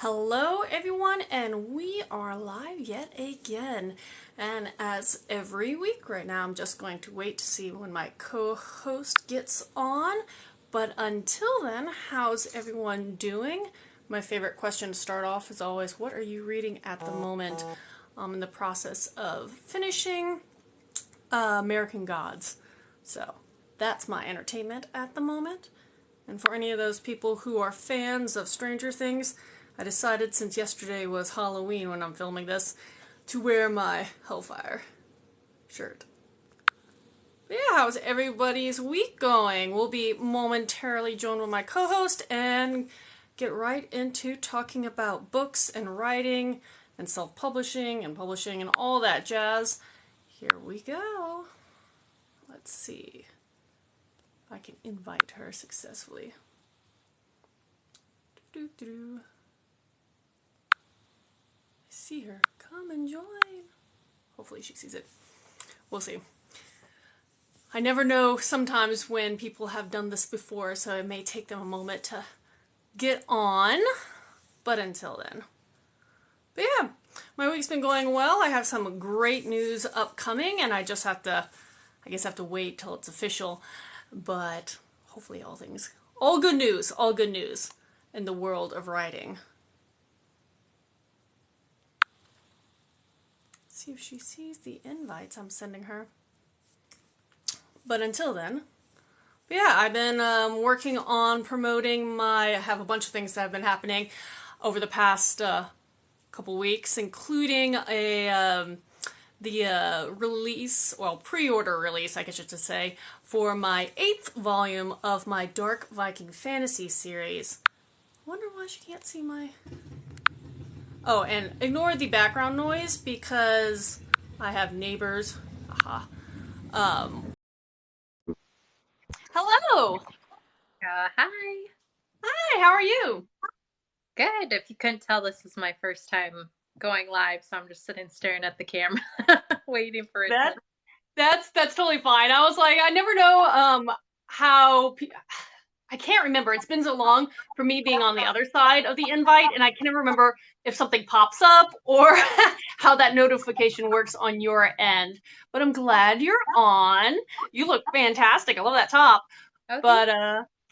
Hello, everyone, and we are live yet again. And as every week right now, I'm just going to wait to see when my co-host gets on. But until then, how's everyone doing? My favorite question to start off is always, what are you reading at the moment? I'm in the process of finishing American Gods. So that's my entertainment at the moment. And for any of those people who are fans of Stranger Things, I decided since yesterday was Halloween when I'm filming this to wear my Hellfire shirt. But yeah, how's everybody's week going? We'll be momentarily joined with my co-host and get right into talking about books and writing and self-publishing and publishing and all that jazz. Here we go. Let's see if I can invite her successfully. Doo-doo-doo. See her. Come and join. Hopefully she sees it. We'll see. I never know sometimes when people have done this before, so it may take them a moment to get on. But until then. But yeah, my week's been going well. I have some great news upcoming, and I just have to, I guess, have to wait till it's official. But hopefully all good news in the world of writing. See if she sees the invites I'm sending her. But until then, yeah, I've been working on promoting I have a bunch of things that have been happening over the past couple weeks, including the release, pre-order release, I guess you should say, for my 8th volume of my Dark Viking Fantasy series. I wonder why she can't see my... Oh, and ignore the background noise because I have neighbors. Aha. Hello. Hi. Hi, how are you? Good. If you couldn't tell, this is my first time going live, so I'm just sitting staring at the camera, waiting for it That to. that's totally fine. I was like, I never know how I can't remember. It's been so long for me being on the other side of the invite, and I can never remember if something pops up or how that notification works on your end. But I'm glad you're on. You look fantastic. I love that top. Oh, thank But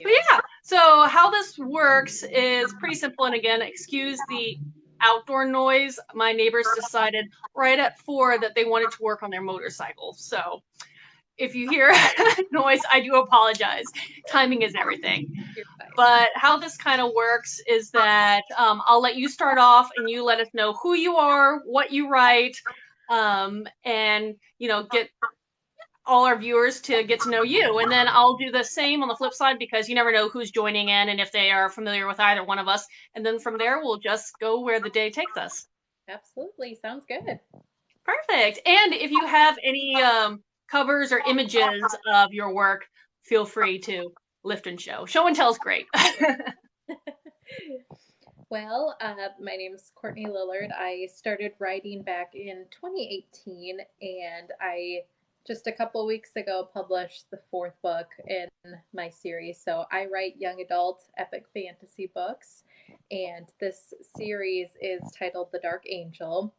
you. yeah. So how this works is pretty simple. And again, excuse the outdoor noise. My neighbors decided right at 4 that they wanted to work on their motorcycle. So if you hear noise, I do apologize. Timing is everything. You're fine. But how this kind of works is that I'll let you start off and you let us know who you are, what you write, and, get all our viewers to get to know you. And then I'll do the same on the flip side because you never know who's joining in and if they are familiar with either one of us. And then from there, we'll just go where the day takes us. Absolutely. Sounds good. Perfect. And if you have any covers or images of your work, feel free to lift and show. Show and tell is great. Well, my name is Courtney Lillard. I started writing back in 2018, and I just a couple weeks ago published the fourth book in my series. So I write young adult epic fantasy books, and this series is titled The Dark Angel.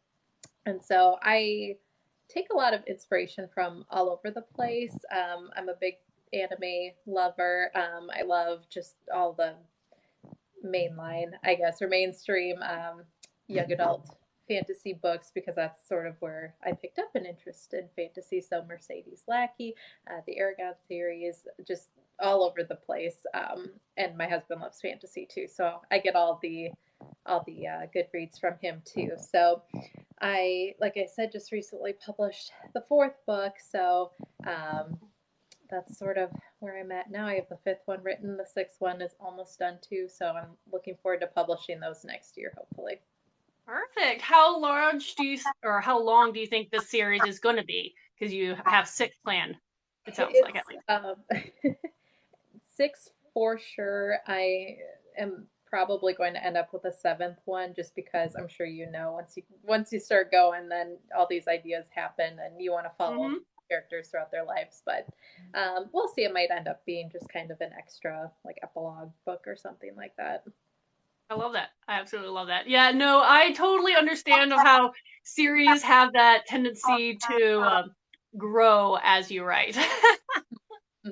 And so I take a lot of inspiration from all over the place. I'm a big anime lover. I love just all the mainline, I guess, or mainstream young adult fantasy books because that's sort of where I picked up an interest in fantasy. So Mercedes Lackey, the Aragon series, just all over the place. And my husband loves fantasy too, so I get all the good reads from him too. So like I said, just recently published the fourth book. So that's sort of where I'm at now. I have the fifth one written. The sixth one is almost done too. So I'm looking forward to publishing those next year, hopefully. Perfect. How long do you think this series is going to be? Because you have 6 planned. It sounds like It's at least. 6 for sure. I am probably going to end up with a seventh one just because I'm sure once you start going, then all these ideas happen and you want to follow Mm-hmm. characters throughout their lives. But we'll see. It might end up being just kind of an extra like epilogue book or something like that. I love that. I absolutely love that. Yeah, no, I totally understand how series have that tendency to grow as you write. Hmm.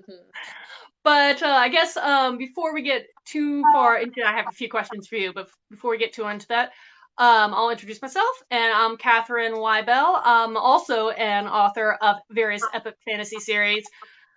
But I guess before we get too far into, I have a few questions for you. But before we get too into that, I'll introduce myself, and I'm Katharine Wibell. I'm also an author of various epic fantasy series.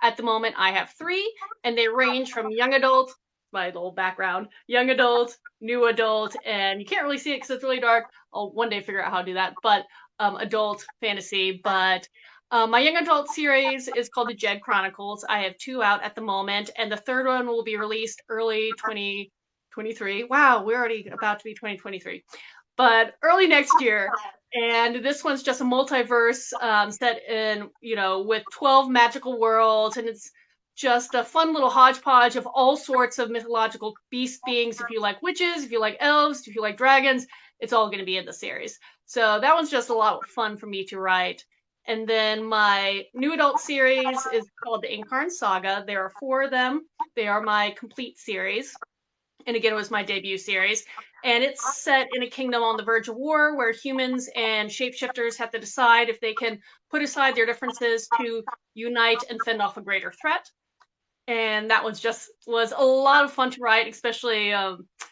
At the moment, I have three, and they range from young adult, my little background, young adult, new adult, and you can't really see it because it's really dark. I'll one day figure out how to do that, but adult fantasy. But my young adult series is called the Jed Chronicles. I have two out at the moment, and the third one will be released early 2023. Wow, we're already about to be 2023, but early next year. And this one's just a multiverse set in, with 12 magical worlds, and it's just a fun little hodgepodge of all sorts of mythological beast beings. If you like witches, if you like elves, if you like dragons, it's all going to be in the series. So that one's just a lot of fun for me to write. And then my new adult series is called the Incarn Saga. There are four of them. They are my complete series. And again, it was my debut series. And it's set in a kingdom on the verge of war where humans and shapeshifters have to decide if they can put aside their differences to unite and fend off a greater threat. And that was a lot of fun to write, especially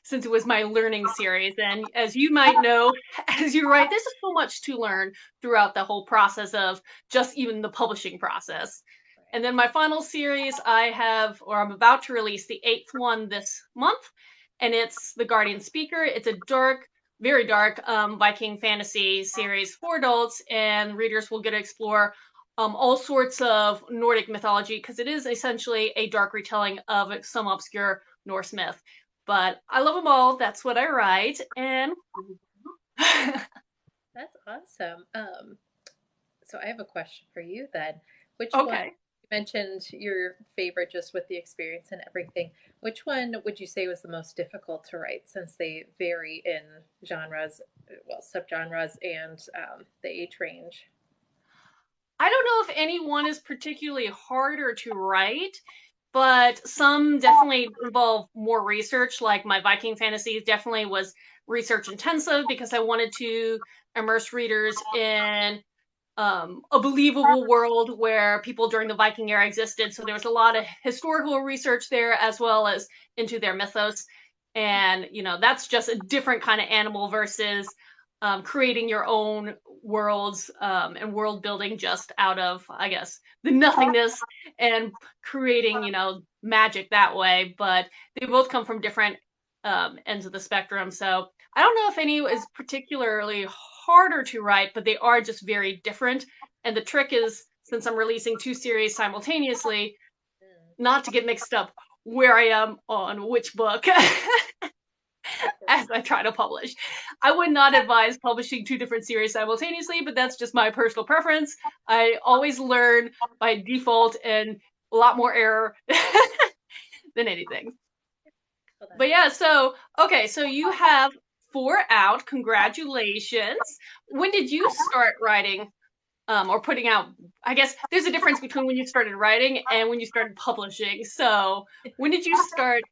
since it was my learning series. And as you might know, as you write, there's so much to learn throughout the whole process of just even the publishing process. And then my final series, I'm about to release the eighth one this month, and it's The Guardian Speaker. It's a dark, very dark Viking fantasy series for adults, and readers will get to explore all sorts of Nordic mythology because it is essentially a dark retelling of some obscure Norse myth. But I love them all. That's what I write, and That's awesome. So I have a question for you then. Which one, okay. you mentioned your favorite just with the experience and everything. Which one would you say was the most difficult to write since they vary in genres, well, subgenres and the age range? I don't know if any one is particularly harder to write, but some definitely involve more research. Like my Viking fantasy definitely was research intensive because I wanted to immerse readers in a believable world where people during the Viking era existed. So there was a lot of historical research there as well as into their mythos. And, that's just a different kind of animal versus creating your own worlds and world building just out of, I guess, the nothingness and creating, magic that way. But they both come from different ends of the spectrum. So I don't know if any is particularly harder to write, but they are just very different. And the trick is, since I'm releasing two series simultaneously, Mm, not to get mixed up where I am on which book of as course. I try to publish. I would not advise publishing two different series simultaneously, but that's just my personal preference. I always learn by default and a lot more error than anything. Well, But that's yeah, so okay, so you have four out. Congratulations. When did you start writing or putting out? I guess there's a difference between when you started writing and when you started publishing. So when did you start?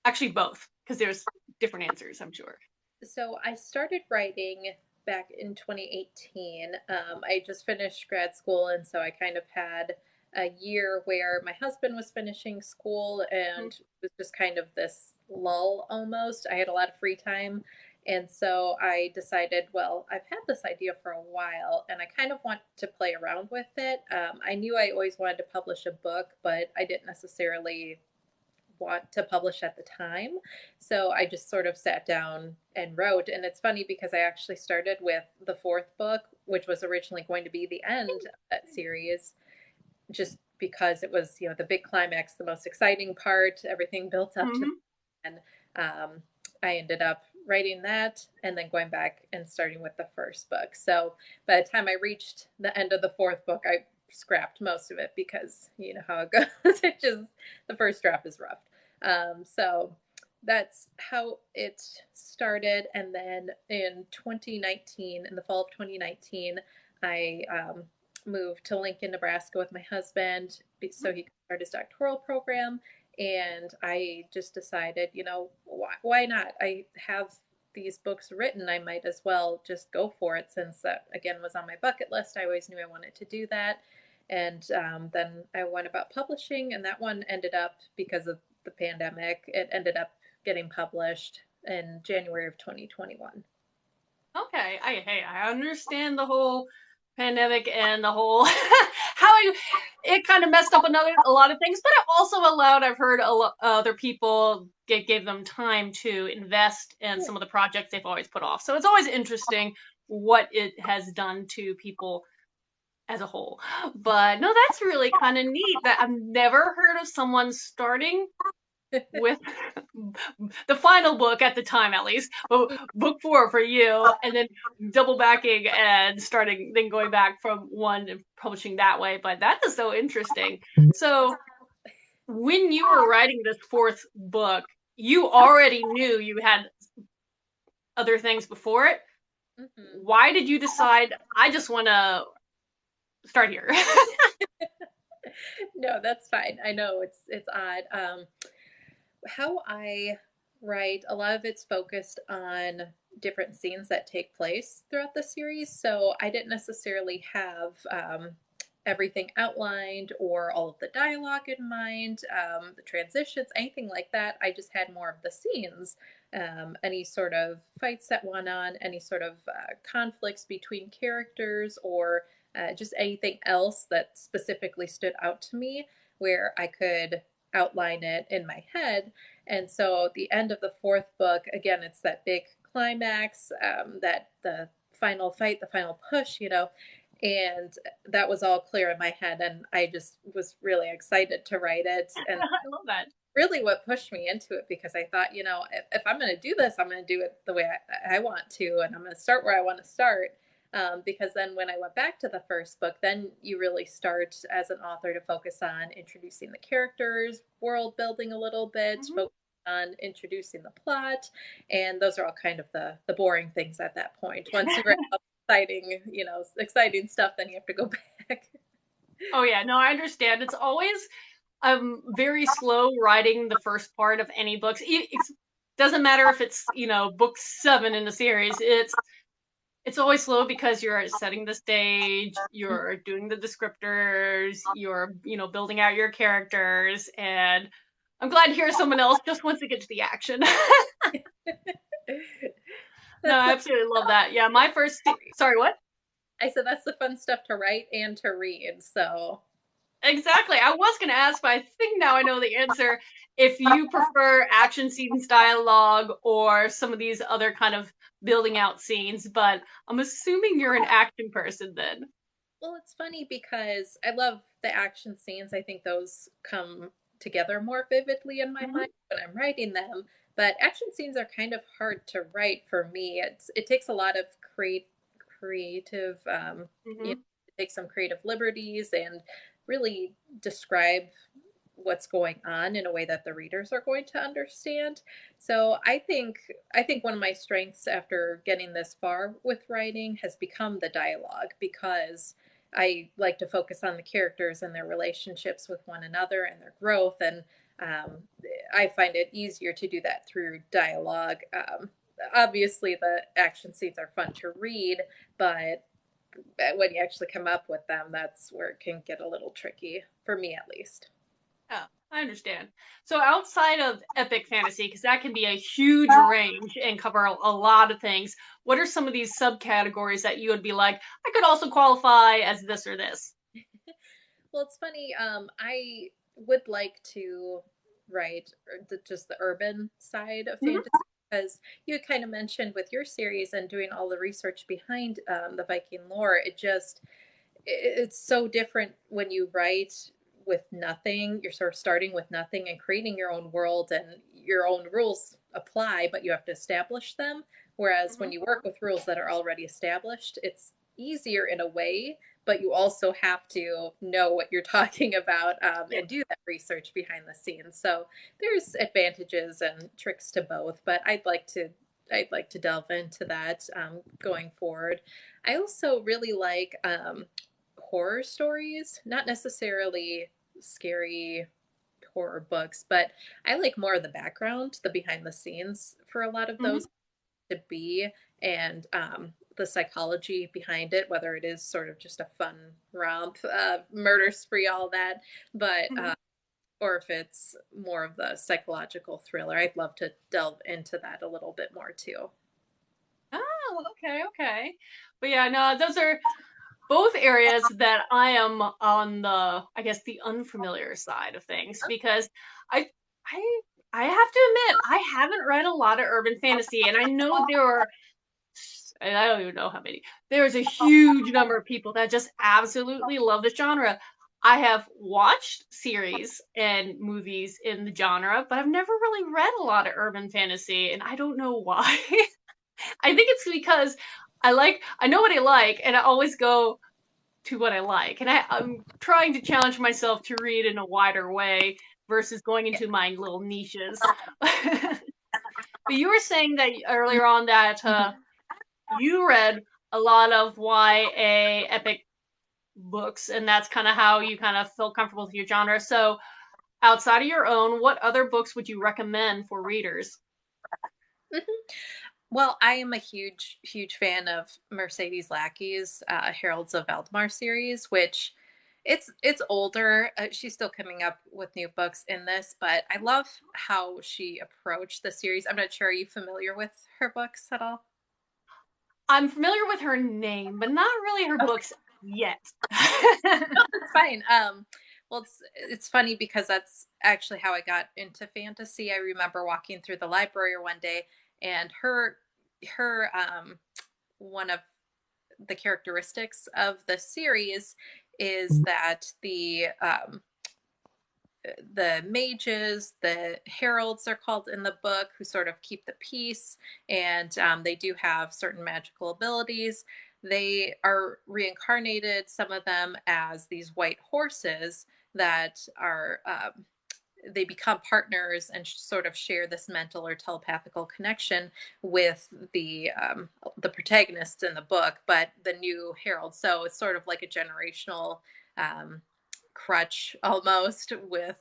Actually, both, because there's different answers, I'm sure. so I started writing back in 2018. I just finished grad school, and so I kind of had a year where my husband was finishing school, and it was just kind of this lull almost. I had a lot of free time. And so I decided, well, I've had this idea for a while and I kind of want to play around with it. I knew I always wanted to publish a book, but I didn't necessarily want to publish at the time. So I just sort of sat down and wrote. And it's funny because I actually started with the fourth book, which was originally going to be the end of that series, just because it was, the big climax, the most exciting part, everything built up to. Mm-hmm. And I ended up writing that and then going back and starting with the first book. So by the time I reached the end of the fourth book, I scrapped most of it because you know how it goes. It just, the first draft is rough. So that's how it started. And then in 2019, in the fall of 2019, I moved to Lincoln, Nebraska with my husband so he could start his doctoral program. And I just decided, why not? I have these books written, I might as well just go for it since that, again, was on my bucket list. I always knew I wanted to do that. And then I went about publishing, and that one ended up, because of the pandemic, it ended up getting published in January of 2021. Okay, I understand the whole pandemic and the whole how it kind of messed up a lot of things, but it also allowed, I've heard other people gave them time to invest in some of the projects they've always put off. So it's always interesting what it has done to people as a whole. But no, that's really kind of neat that I've never heard of someone starting with the final book at the time, at least, book 4 for you, and then double backing and starting, then going back from one and publishing that way. But that is so interesting. So when you were writing this 4th book, you already knew you had other things before it. Mm-hmm. Why did you decide, I just want to start here? No, that's fine. I know it's odd. How I write, a lot of it's focused on different scenes that take place throughout the series. So I didn't necessarily have everything outlined or all of the dialogue in mind, the transitions, anything like that. I just had more of the scenes, any sort of fights that went on, any sort of conflicts between characters, or just anything else that specifically stood out to me where I could outline it in my head. And so at the end of the 4th book, again, it's that big climax, that the final fight, the final push, and that was all clear in my head. And I just was really excited to write it. And I love that. really what pushed me into it, because I thought, if I'm going to do this, I'm going to do it the way I want to, and I'm going to start where I want to start. Because then when I went back to the first book, then you really start as an author to focus on introducing the characters, world building a little bit, Mm-hmm. focus on introducing the plot, and those are all kind of the boring things at that point. Once you write exciting stuff, then you have to go back. Oh yeah, no, I understand. It's always very slow writing the first part of any books. It doesn't matter if it's, book 7 in the series. It's always slow because you're setting the stage, you're doing the descriptors, you're, building out your characters, and I'm glad to hear someone else just wants to get to the action. No, That's I the absolutely love that. Yeah, my first, sorry, what? I said that's the fun stuff to write and to read. So Exactly. I was going to ask, but I think now I know the answer. If you prefer action scenes, dialogue, or some of these other kind of building out scenes, but I'm assuming you're an action person then. well, it's funny because I love the action scenes. I think those come together more vividly in my Mm-hmm. mind when I'm writing them. But action scenes are kind of hard to write for me. It takes a lot of creative, Mm-hmm. take some creative liberties and really describe what's going on in a way that the readers are going to understand. So I think one of my strengths after getting this far with writing has become the dialogue, because I like to focus on the characters and their relationships with one another and their growth, and um, I find it easier to do that through dialogue. Obviously, the action scenes are fun to read, but when you actually come up with them, that's where it can get a little tricky, for me at least. Yeah, I understand. So outside of epic fantasy, because that can be a huge range and cover a lot of things, what are some of these subcategories that you would be like, I could also qualify as this or this? Well, it's funny. I would like to write just the urban side of Mm-hmm. fantasy, because you kind of mentioned with your series and doing all the research behind the Viking lore. It's so different when you write with nothing. You're sort of starting with nothing and creating your own world, and your own rules apply, but you have to establish them. Whereas when Mm-hmm. you work with rules that are already established, it's easier in a way, but you also have to know what you're talking about, Yeah. and do that research behind the scenes. So there's advantages and tricks to both, but I'd like to delve into that going forward. I also really like horror stories, not necessarily scary horror books, but I like more of the background, the behind the scenes for a lot of Mm-hmm. those, to be, and the psychology behind it, whether it is sort of just a fun romp, murder spree, all that, but Mhm. or if it's more of the psychological thriller. I'd love to delve into that a little bit more too. Oh, okay, okay. But yeah, no, those are both areas that I am on the, I guess, the unfamiliar side of things because I, I, I have to admit, I haven't read a lot of urban fantasy, and I know there are, and I don't even know how many. There's a huge number of people that just absolutely love this genre. I have watched series and movies in the genre, but I've never really read a lot of urban fantasy, and I don't know why. I think it's because I know what I like, and I always go to what I like. And I'm trying to challenge myself to read in a wider way versus going Yeah. into my little niches. But you were saying that earlier on that Mhm. you read a lot of YA epic books, and that's kind of how you kind of feel comfortable with your genre. So, outside of your own, what other books would you recommend for readers? Mhm. Well, I am a huge, huge fan of Mercedes Lackey's Heralds of Valdemar series, which it's older. She's still coming up with new books in this, but I love how she approached the series. I'm not sure. Are you familiar with her books at all? I'm familiar with her name, but not really her Okay, books yet. no, that's fine. Well, it's funny because that's actually how I got into fantasy. I remember walking through the library one day, and her one of the characteristics of the series is that the mages, the heralds are called in the book, who sort of keep the peace, and they do have certain magical abilities. They are reincarnated, some of them as these white horses that are they become partners and sort of share this mental or telepathical connection with the protagonists in the book, but the new herald. So it's sort of like a generational um, crutch almost with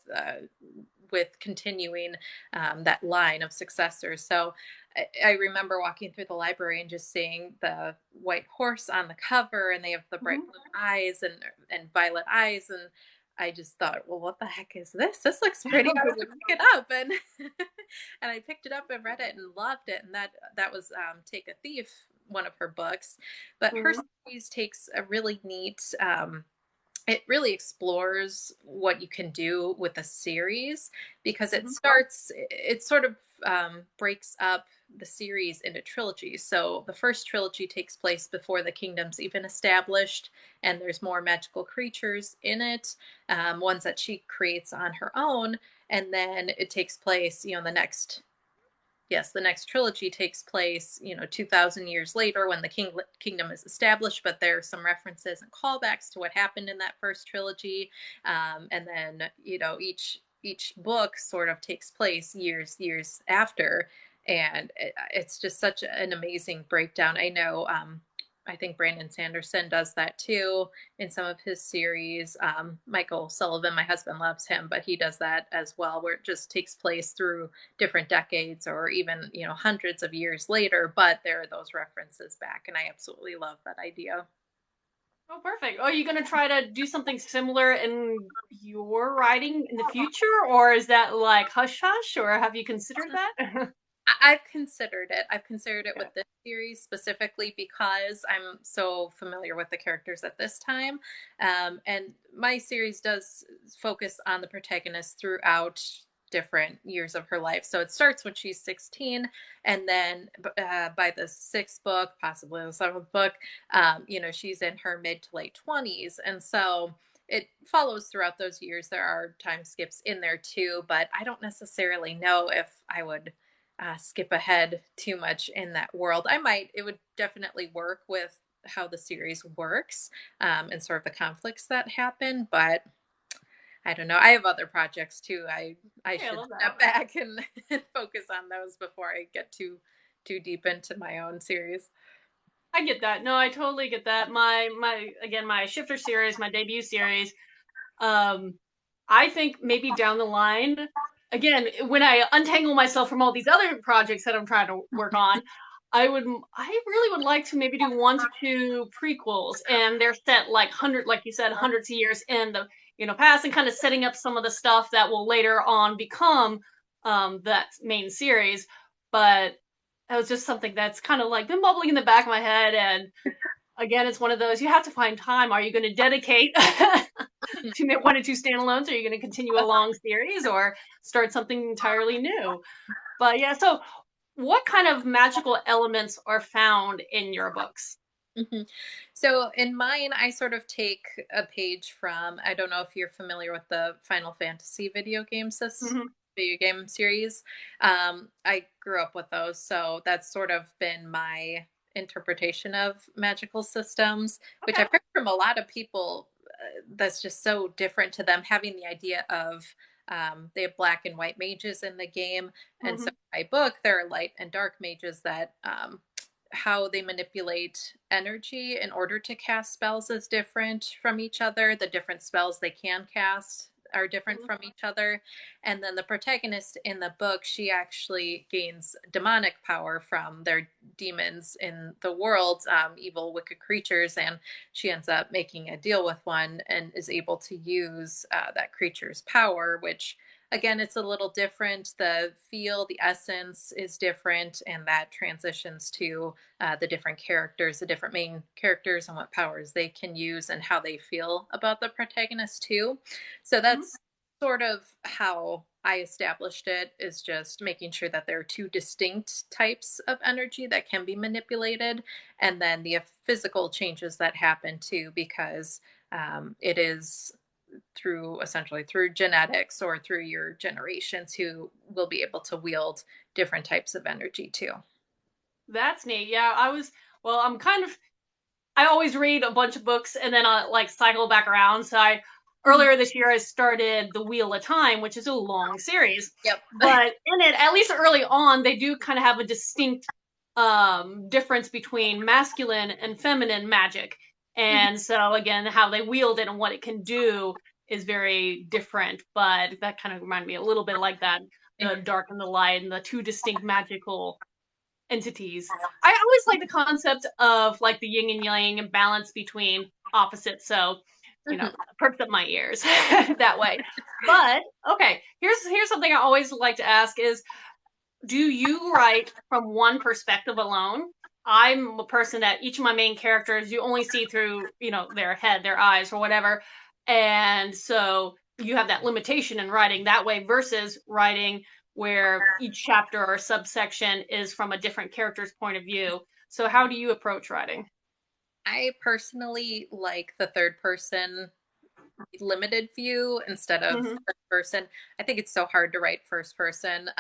continuing that line of successors. So I remember walking through the library and just seeing the white horse on the cover, and they have the bright Mhm. blue eyes and violet eyes, and I just thought, well, what the heck is this? This looks pretty. I would pick it up, and and I picked it up and read it and loved it. And that was Take a Thief, one of her books. But her Mhm. series takes a really neat. It really explores what you can do with a series because Mhm. it sort of breaks up the series into trilogies. So the first trilogy takes place before the kingdom's even established, and there's more magical creatures in it, ones that she creates on her own. And then it takes place, the next trilogy takes place, 2000 years later when the kingdom is established, but there are some references and callbacks to what happened in that first trilogy. And then, each book sort of takes place years after, and it's just such an amazing breakdown. I think Brandon Sanderson does that too in some of his series. Michael Sullivan, my husband, loves him, but he does that as well, where it just takes place through different decades or even, hundreds of years later, but there are those references back. And I absolutely love that idea. Oh, perfect. Are you going to try to do something similar in your writing in the future, or is that like hush hush, or have you considered that? I've considered it. I've considered it Okay. with this series specifically because I'm so familiar with the characters at this time. And my series does focus on the protagonist throughout different years of her life. So it starts when she's 16, and then by the sixth book, possibly the seventh book, she's in her mid to late 20s. And so it follows throughout those years. There are time skips in there too, but I don't necessarily know if I would skip ahead too much in that world. I might. It would definitely work with how the series works, and sort of the conflicts that happen. But I don't know. I have other projects too. I Hey, I should love that. step back and focus on those before I get too deep into my own series. I get that. No, I totally get that. My shifter series, my debut series. Um, I think maybe down the line, again, when I untangle myself from all these other projects that I'm trying to work on, I really would like to maybe do 1 to 2 prequels, and they're set like like you said, hundreds of years in the past, and kind of setting up some of the stuff that will later on become that main series. But that was just something that's kind of like been bubbling in the back of my head, and again, it's one of those you have to find time. Are you going to dedicate to make 1 or 2 standalones? Or are you going to continue a long series or start something entirely new? But yeah, so what kind of magical elements are found in your books? Mhm. So in mine, I sort of take a page from, I don't know if you're familiar with the Final Fantasy Hmm. video game series. I grew up with those, so that's sort of been my interpretation of magical systems, which Okay. I've heard from a lot of people. That's just so different to them, having the idea of they have black and white mages in the game. And so Hmm. in my book, there are light and dark mages that how they manipulate energy in order to cast spells is different from each other. The different spells they can cast are different from each other. And then the protagonist in the book, she actually gains demonic power from their demons in the world, evil, wicked creatures. And she ends up making a deal with one and is able to use that creature's power, which again, it's a little different. The feel, the essence is different, and that transitions to the different characters, the different main characters, and what powers they can use and how they feel about the protagonist, too. So Hmm. that's sort of how I established it, is just making sure that there are two distinct types of energy that can be manipulated, and then the physical changes that happen too, because it is essentially through genetics or through your generations who will be able to wield different types of energy too. That's neat. Yeah, well, I always read a bunch of books and then I like cycle back around. Mhm. Earlier this year, I started The Wheel of Time, which is a long series. Yep. But in it, at least early on, they do kind of have a distinct difference between masculine and feminine magic. Mhm. And so, again, how they wield it and what it can do is very different. But that kind of reminded me a little bit like that, the dark and the light, and the two distinct magical entities. I always like the concept of like the yin and yang and balance between opposites. So, Mhm. perks up my ears that way. But okay, here's something I always like to ask is, do you write from one perspective alone? I'm a person that each of my main characters you only see through, their head, their eyes, or whatever. And so you have that limitation in writing that way versus writing where each chapter or subsection is from a different character's point of view. So how do you approach writing? I personally like the third person limited view instead of Hmm. first person. I think it's so hard to write first person,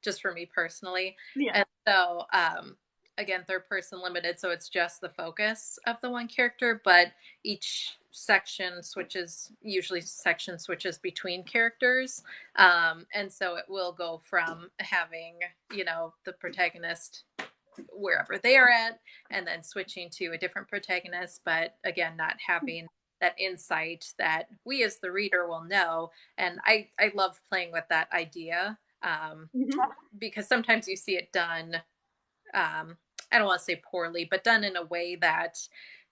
just for me personally. Yeah. And so, again, third person limited, so it's just the focus of the one character, but each section switches between characters. And so it will go from having, the protagonist wherever they are at and then switching to a different protagonist, but again not having that insight that we as the reader will know. And I love playing with that idea, Hmm. because sometimes you see it done, I don't want to say poorly, but done in a way that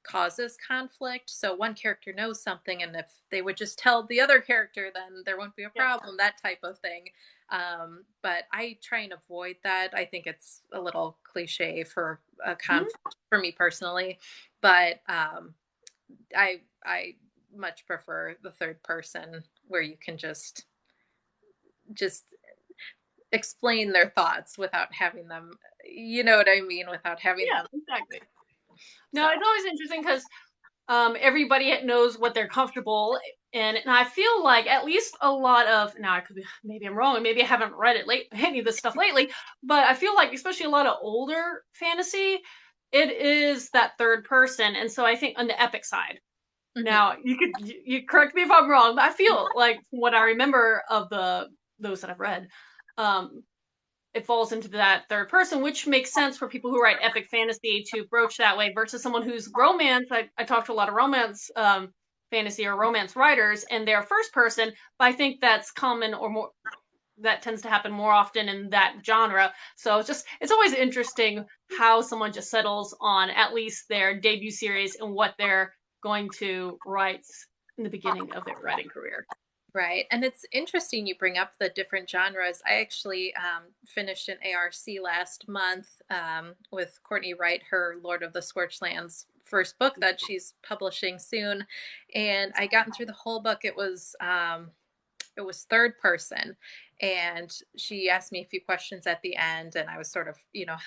causes conflict. So one character knows something, and if they would just tell the other character, then there won't be a Yeah. problem, that type of thing. But I try and avoid that. I think it's a little cliche for a Hmm. conflict for me personally, but I much prefer the third person where you can just explain their thoughts without having them, you know what I mean, without having Yeah, them. exactly. No, So it's always interesting because everybody knows what they're comfortable in, and I feel like at least a lot of now I could be maybe I'm wrong, and maybe I haven't read it late any of this stuff lately, but I feel like especially a lot of older fantasy, it is that third person, and so I think on the epic side. mhm. Now you correct me if I'm wrong, but I feel like from what I remember of those that I've read, um, it falls into that third person, which makes sense for people who write epic fantasy to broach that way versus someone who's romance. I talk to a lot of romance fantasy or romance writers, and they're first person, but I think that's common or more that tends to happen more often in that genre. So it's always interesting how someone just settles on at least their debut series and what they're going to write in the beginning of their writing career. Right. And it's interesting you bring up the different genres. I actually finished an ARC last month with Courtney Wright, her Lord of the Scorched Lands first book that she's publishing soon. And I gotten through the whole book. It was third person, and she asked me a few questions at the end, and I was sort of,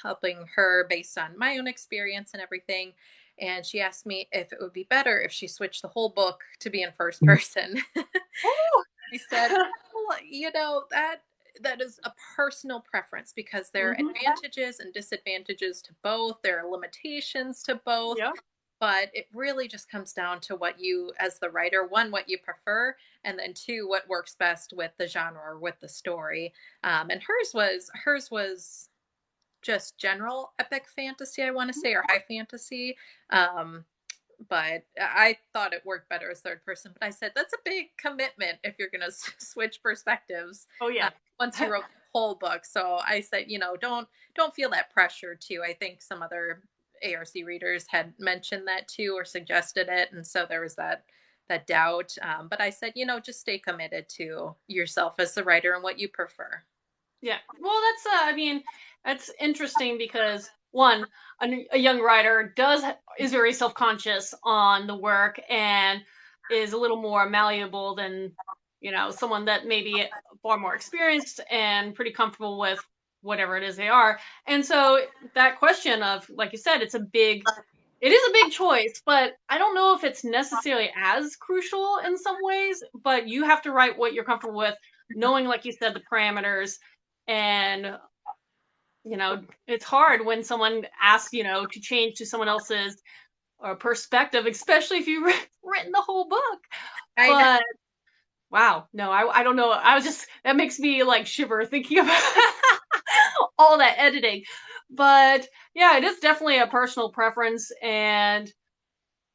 helping her based on my own experience and everything. And she asked me if it would be better if she switched the whole book to be in first person. Oh, She said, well, that is a personal preference because there are advantages and disadvantages to both. There are limitations to both, yeah. but it really just comes down to what you, as the writer, one, what you prefer, and then two, what works best with the genre or with the story. And hers was just general epic fantasy, I want to say, or high fantasy. But I thought it worked better as third person. But I said that's a big commitment if you're going to switch perspectives. Oh yeah. Once you wrote the whole book, so I said, don't feel that pressure too. I think some other ARC readers had mentioned that too or suggested it, and so there was that doubt. But I said, just stay committed to yourself as the writer and what you prefer. Yeah. Well, that's interesting because one, a young writer is very self-conscious on the work and is a little more malleable than, someone that may be far more experienced and pretty comfortable with whatever it is they are. And so that question of, like you said, it is a big choice, but I don't know if it's necessarily as crucial in some ways, but you have to write what you're comfortable with, knowing, like you said, the parameters. And, it's hard when someone asks, to change to someone else's perspective, especially if you've written the whole book. I know. But wow, no, I don't know. That makes me like shiver thinking about all that editing. But yeah, it is definitely a personal preference, and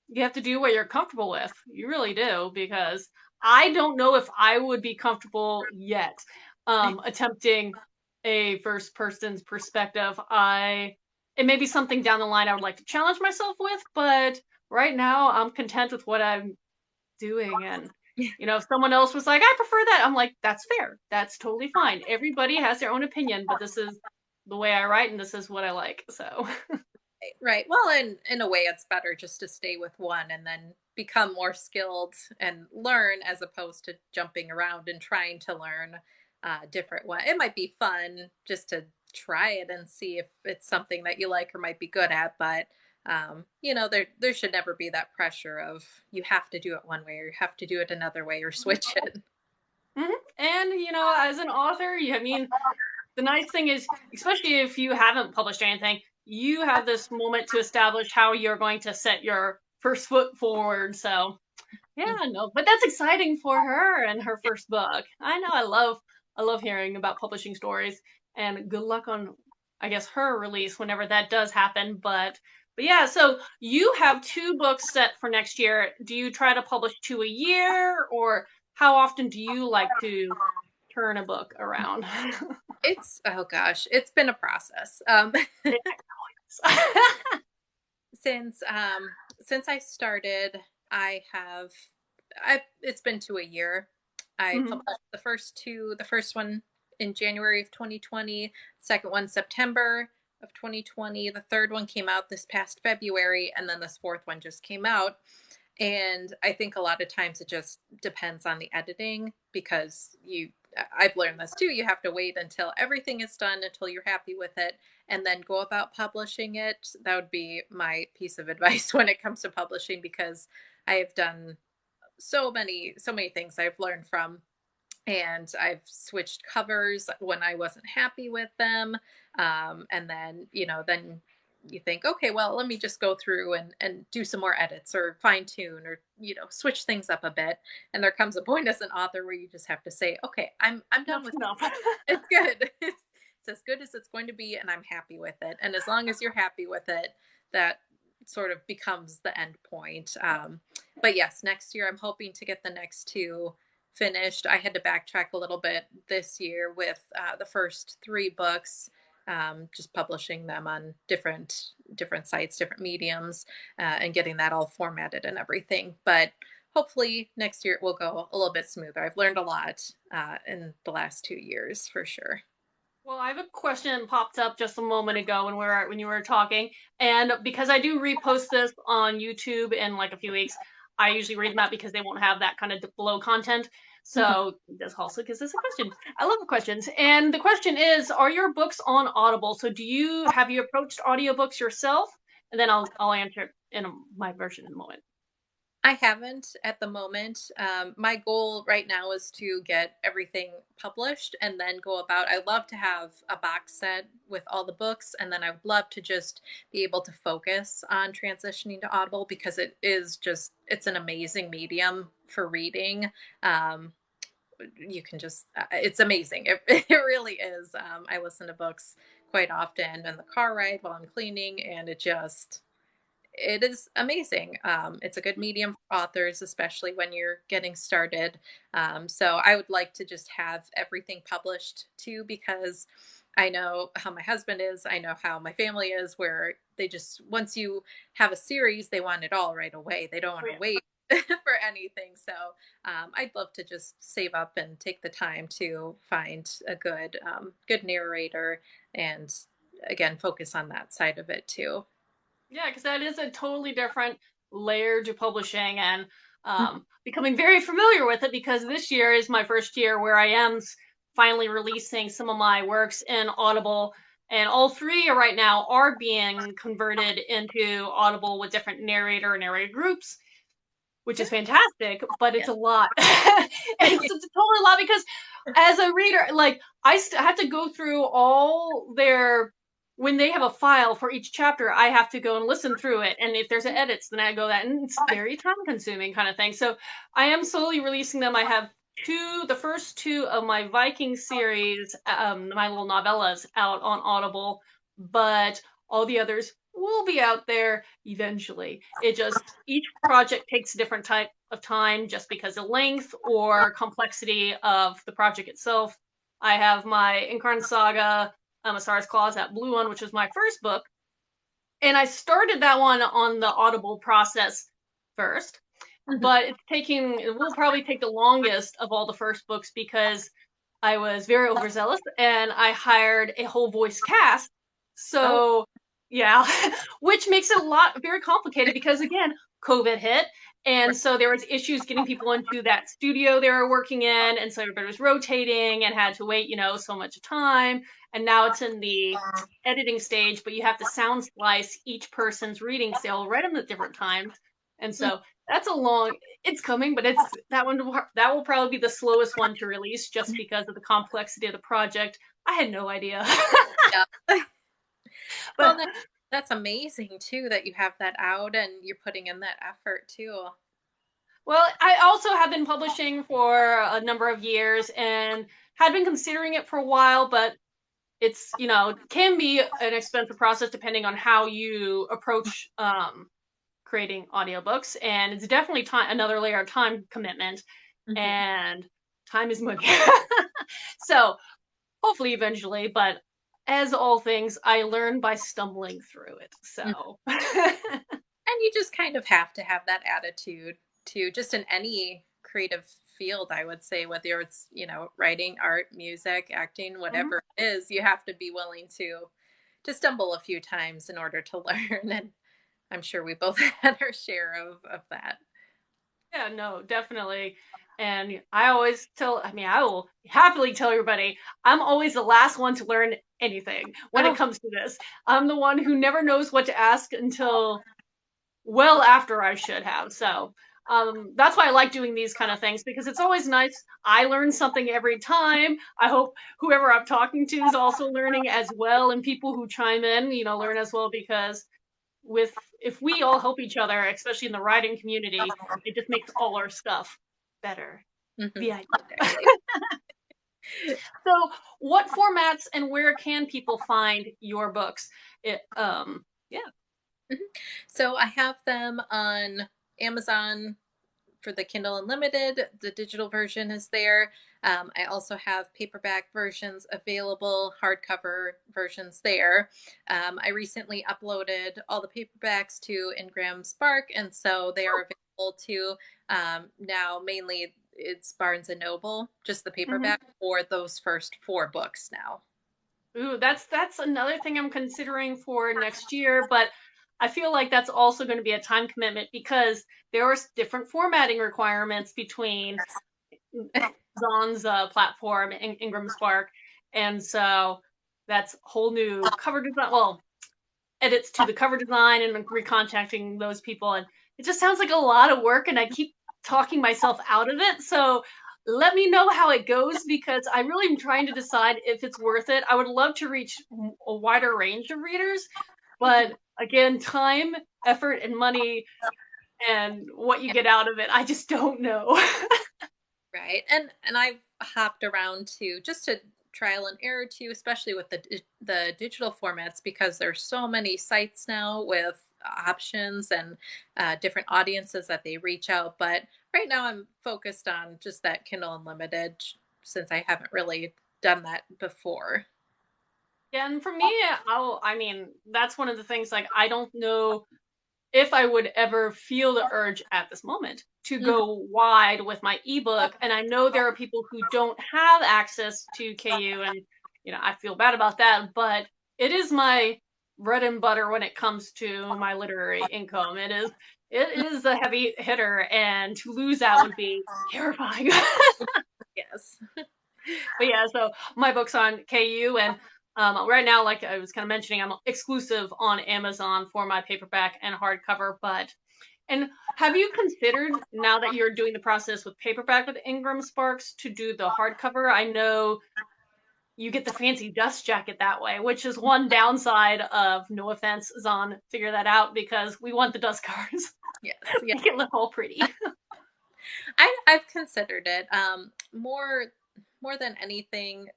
you have to do what you're comfortable with. You really do, because I don't know if I would be comfortable yet attempting a first person's perspective. It may be something down the line I would like to challenge myself with, but right now I'm content with what I'm doing. And if someone else was like, I prefer that, I'm like, that's fair. That's totally fine. Everybody has their own opinion, but this is the way I write and this is what I like. So Right. Well, in a way, it's better just to stay with one and then become more skilled and learn as opposed to jumping around and trying to learn different one. It might be fun just to try it and see if it's something that you like or might be good at, but there should never be that pressure of you have to do it one way or you have to do it another way or switch it. mm-hmm. And as an author, the nice thing is, especially if you haven't published anything, you have this moment to establish how you're going to set your first foot forward. So yeah, no, but that's exciting for her and her first book. I know, I love hearing about publishing stories, and good luck on, I guess, her release whenever that does happen. But yeah, so you have 2 books set for next year. Do you try to publish 2 a year, or how often do you like to turn a book around? Oh gosh, it's been a process. Since I started, it's been to a year. I Mhm. published the first one in January of 2020, second one September of 2020, the third one came out this past February, and then this fourth one just came out. And I think a lot of times it just depends on the editing because I've learned this too. You have to wait until everything is done, until you're happy with it, and then go about publishing it. That would be my piece of advice when it comes to publishing, because I have done so many things I've learned from, and I've switched covers when I wasn't happy with them. And then you think, okay, well, let me just go through and do some more edits or fine tune or, switch things up a bit. And there comes a point as an author where you just have to say, okay, I'm done with No. this. It's good. It's as good as it's going to be, and I'm happy with it. And as long as you're happy with it, that sort of becomes the end point. But yes, next year I'm hoping to get the next 2 finished. I had to backtrack a little bit this year with the first three books, just publishing them on different sites, different mediums, and getting that all formatted and everything. But hopefully next year it will go a little bit smoother. I've learned a lot in the last 2 years for sure. Well, I have a question that popped up just a moment ago when you were talking, and because I do repost this on YouTube in like a few weeks, I usually read them out because they won't have that kind of below content. So this also gives us a question. I love the questions, and the question is: are your books on Audible? So have you approached audiobooks yourself? And then I'll answer it in my version in a moment. I haven't at the moment. My goal right now is to get everything published and then go about. I love to have a box set with all the books, and then I would love to just be able to focus on transitioning to Audible because it's an amazing medium for reading. You can just, it's amazing. It really is. I listen to books quite often in the car ride while I'm cleaning, and it is amazing. It's a good medium for authors, especially when you're getting started. So I would like to just have everything published too, because I know how my husband is. I know how my family is, where once you have a series, they want it all right away. They don't want Oh, to yeah. wait for anything. So I'd love to just save up and take the time to find a good narrator and again, focus on that side of it too. Yeah, because that is a totally different layer to publishing and becoming very familiar with it because this year is my first year where I am finally releasing some of my works in Audible. And all three right now are being converted into Audible with different narrator groups, which is fantastic, but it's Yeah. a lot. It's a totally lot because as a reader, like I have to go through all their when they have a file for each chapter, I have to go and listen through it. And if there's edits, then I go that, and it's very time consuming kind of thing. So I am slowly releasing them. I have the first two of my Viking series, my little novellas out on Audible, but all the others will be out there eventually. Each project takes a different type of time just because of length or complexity of the project itself. I have my Incarn Saga, Asara's Claws, that blue one, which was my first book. And I started that one on the Audible process first, but it will probably take the longest of all the first books because I was very overzealous and I hired a whole voice cast. Oh, So, yeah, which makes it very complicated because again, COVID hit. And right. so there was issues getting people into that studio they were working in. And so everybody was rotating and had to wait, so much time. And now it's in the editing stage, but you have to sound splice each person's readings. They all read them at different times. And so it's coming, but that will probably be the slowest one to release just because of the complexity of the project. I had no idea. Yeah. Well, But that's amazing too that you have that out and you're putting in that effort too. well, I also have been publishing for a number of years and had been considering it for a while, but it's, can be an expensive process depending on how you approach creating audiobooks, and it's definitely another layer of time commitment, Hmm. and time is money. So hopefully eventually, but as all things, I learn by stumbling through it. So And you just kind of have to have that attitude to just in any creative field, I would say, whether it's, writing, art, music, acting, mhm. whatever it is, you have to be willing to stumble a few times in order to learn. And I'm sure we both had our share of that. Yeah, no, definitely. And I will happily tell everybody, I'm always the last one to learn anything when it Oh, comes to this. I'm the one who never knows what to ask until well after I should have. So that's why I like doing these kind of things because it's always nice. I learn something every time. I hope whoever I'm talking to is also learning as well, and people who chime in, learn as well because with if we all help each other, especially in the writing community, it just makes all our stuff better. The idea. exactly. So, what formats and where can people find your books? Yeah. Mhm. So I have them on Amazon for the Kindle Unlimited. The digital version is there. I also have paperback versions available, hardcover versions there. I recently uploaded all the paperbacks to Ingram Spark, and so they are available to now. Mainly it's Barnes and Noble, just the Hmm. paperback for those first 4 books now. Ooh, that's another thing I'm considering for next year, but I feel like that's also going to be a time commitment because there are different formatting requirements between Amazon's platform and Ingram Spark, and so that's whole new cover design. Well, edits to the cover design and recontacting those people, and it just sounds like a lot of work, and I keep talking myself out of it. So let me know how it goes because I really am trying to decide if it's worth it. I would love to reach a wider range of readers, but again, time, effort, and money, and what you get out of it, I just don't know. Right. And I've hopped around to just to trial and error too, especially with the digital formats because there's so many sites now with options and different audiences that they reach out. But right now I'm focused on just that Kindle Unlimited since I haven't really done that before. Yeah, and for me, I mean, that's one of the things, like, I don't know if I would ever feel the urge at this moment to Mhm. go wide with my ebook. And I know there are people who don't have access to KU, and I feel bad about that, but it is my bread and butter when it comes to my literary income. It is a heavy hitter, and to lose that would be terrifying. Yes. But yeah, so my book's on KU, and right now, like I was kind of mentioning, I'm exclusive on Amazon for my paperback and hardcover. And have you considered, now that you're doing the process with paperback with Ingram Sparks, to do the hardcover? I know you get the fancy dust jacket that way, which is one downside of, no offense, Zahn, figure that out because we want the dust covers. Yes. Yeah. Make it look all pretty. I've considered it. More than anything.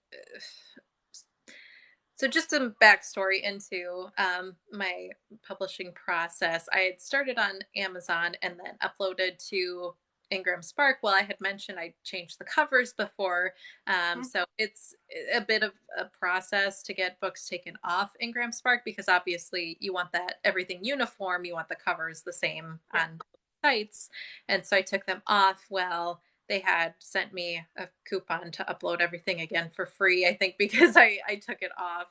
So just some backstory into my publishing process. I had started on Amazon and then uploaded to Ingram Spark. Well, I had mentioned I changed the covers before. So it's a bit of a process to get books taken off Ingram Spark because obviously you want that everything uniform. You want the covers the same Yeah. on sites. And so I took them off. Well, they had sent me a coupon to upload everything again for free, I think, because I took it off.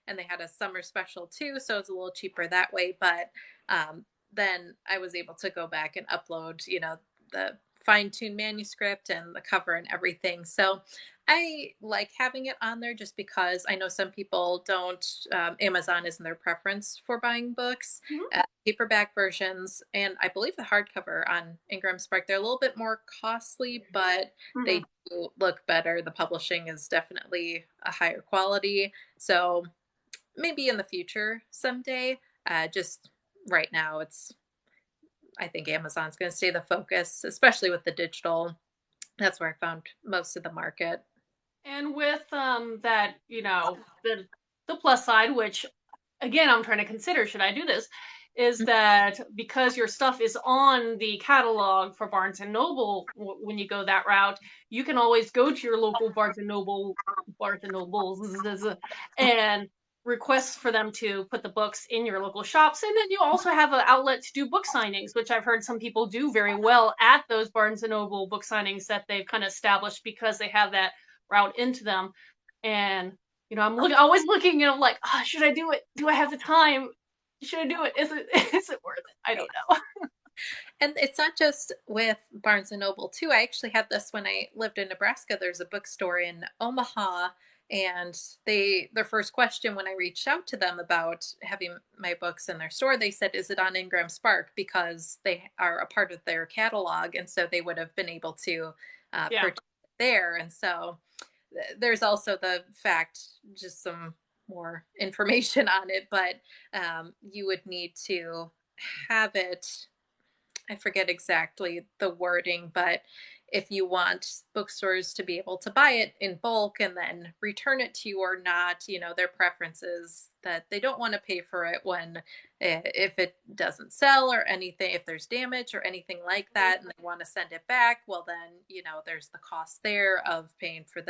And they had a summer special too, so it's a little cheaper that way. But then I was able to go back and upload, the fine-tuned manuscript and the cover and everything. So I like having it on there just because I know some people don't, Amazon isn't their preference for buying books. Mhm. Paperback versions, and I believe the hardcover on Ingram Spark, they're a little bit more costly, but Mhm. they do look better. The publishing is definitely a higher quality. So maybe in the future someday, just right now, I think Amazon's going to stay the focus, especially with the digital. That's where I found most of the market. And with that, the plus side, which again I'm trying to consider, should I do this, is that because your stuff is on the catalog for Barnes and Noble, when you go that route, you can always go to your local Barnes and Nobles, and request for them to put the books in your local shops. And then you also have an outlet to do book signings, which I've heard some people do very well at those Barnes and Noble book signings that they've kind of established because they have that route into them. And I'm always looking, like, should I do it? Do I have the time? Should I do it? Is it is it worth it? I don't Right. know. And it's not just with Barnes and Noble too. I actually had this when I lived in Nebraska. There's a bookstore in Omaha, and their first question when I reached out to them about having my books in their store, they said, "Is it on Ingram Spark?" Because they are a part of their catalog, and so they would have been able to Yeah. purchase it there. And so there's also the fact, just some more information on it, but you would need to have it. I forget exactly the wording, but if you want bookstores to be able to buy it in bulk and then return it to you or not, their preferences that they don't want to pay for it when if it doesn't sell or anything, if there's damage or anything like that, and they want to send it back, well then, there's the cost there of paying for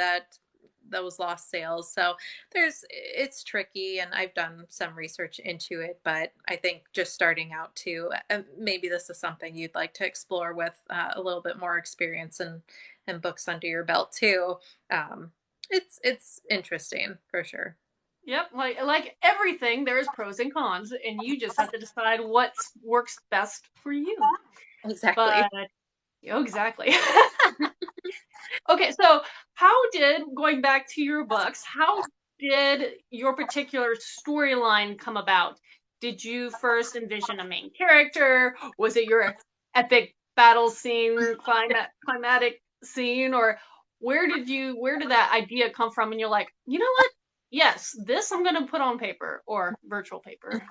those lost sales. So it's tricky, and I've done some research into it, but I think just starting out too, maybe this is something you'd like to explore with a little bit more experience and books under your belt too. It's interesting for sure. Yep, like everything, there's pros and cons, and you just have to decide what works best for you. Exactly. But oh, exactly. Okay, so going back to your books, how did your particular storyline come about? Did you first envision a main character? Was it your epic battle scene, climatic scene, or where did that idea come from? And you're like, you know what? Yes, this I'm gonna put on paper or virtual paper.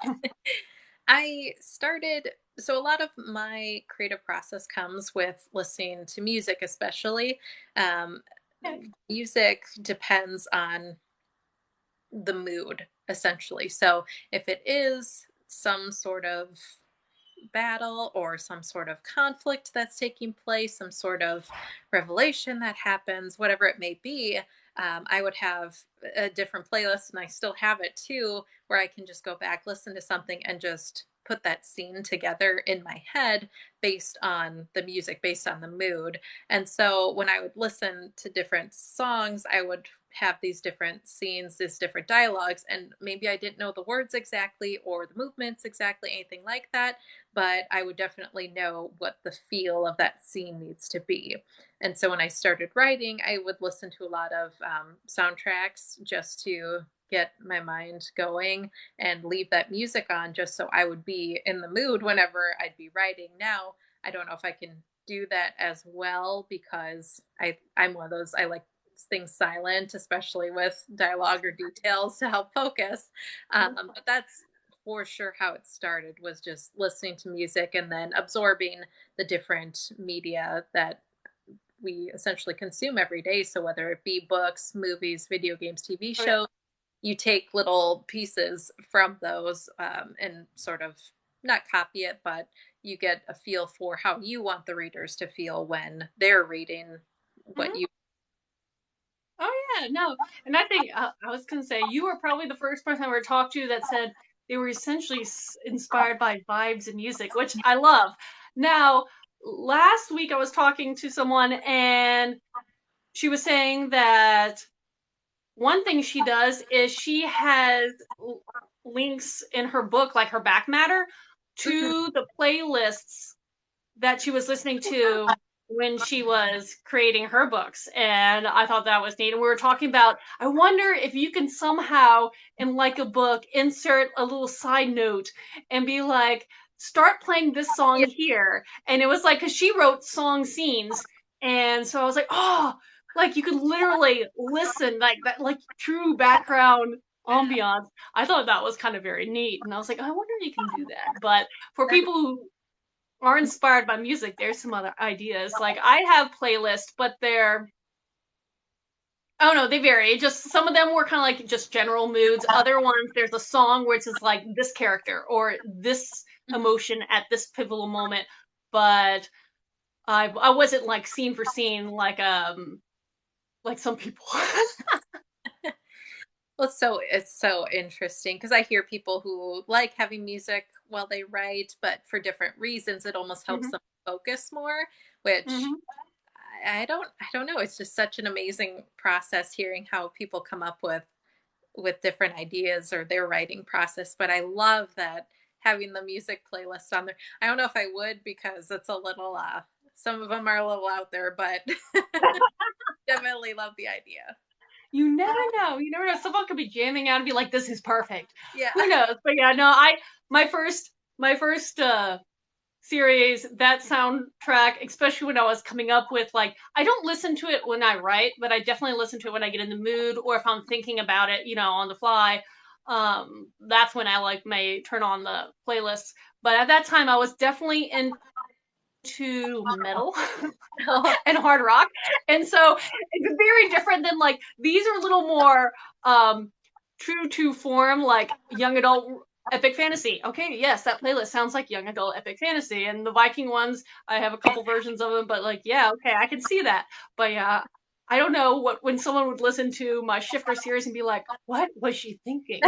I started, so a lot of my creative process comes with listening to music, especially. Um, Okay. Music depends on the mood, essentially. So if it is some sort of battle or some sort of conflict that's taking place, some sort of revelation that happens, whatever it may be, I would have a different playlist, and I still have it too, where I can just go back, listen to something, and just put that scene together in my head based on the music, based on the mood. And so when I would listen to different songs, I would have these different scenes, these different dialogues, and maybe I didn't know the words exactly or the movements exactly, anything like that, but I would definitely know what the feel of that scene needs to be. And so when I started writing, I would listen to a lot of soundtracks just to get my mind going and leave that music on just so I would be in the mood whenever I'd be writing. Now, I don't know if I can do that as well because I'm one of those, I like things silent, especially with dialogue or details to help focus. But that's for sure how it started, was just listening to music and then absorbing the different media that we essentially consume every day. So whether it be books, movies, video games, TV Oh yeah. shows, you take little pieces from those and sort of not copy it, but you get a feel for how you want the readers to feel when they're reading what Mhm. you. Oh yeah, no, and I think I was gonna say you were probably the first person I ever talked to that said they were essentially inspired by vibes and music, which I love. Now, last week I was talking to someone and she was saying that one thing she does is she has links in her book, like her back matter, Mhm. to the playlists that she was listening to when she was creating her books. And I thought that was neat. And we were talking about, I wonder if you can somehow, in like a book, insert a little side note and be like, start playing this song Yeah. here. And it was like, because she wrote song scenes. And so I was like, oh, like you could literally listen like that, like true background ambiance. I thought that was kind of very neat. And I was like, I wonder if you can do that. But for people who are inspired by music, there's some other ideas. Like I have playlists, but they're oh no, they vary. Just some of them were kind of like just general moods. Other ones, there's a song which is like this character or this emotion at this pivotal moment. But I wasn't like scene for scene like some people. Well, it's so interesting because I hear people who like having music while they write, but for different reasons, it almost helps Hmm. them focus more, which Hmm. I don't know. It's just such an amazing process hearing how people come up with different ideas or their writing process. But I love that having the music playlist on there. I don't know if I would because it's a little some of them are a little out there, but definitely love the idea. You never know. You never know. Someone could be jamming out and be like, "This is perfect." Yeah. Who knows? But yeah, no. My first series, that soundtrack, especially when I was coming up with like, I don't listen to it when I write, but I definitely listen to it when I get in the mood or if I'm thinking about it, on the fly. That's when I like may turn on the playlists. But at that time, I was definitely in. to metal and hard rock. And so it's very different than like, these are a little more true to form, like young adult epic fantasy. Okay, yes, that playlist sounds like young adult epic fantasy. And the Viking ones, I have a couple versions of them, but like, yeah, okay, I can see that. But yeah, I don't know what when someone would listen to my Shifter series and be like, what was she thinking?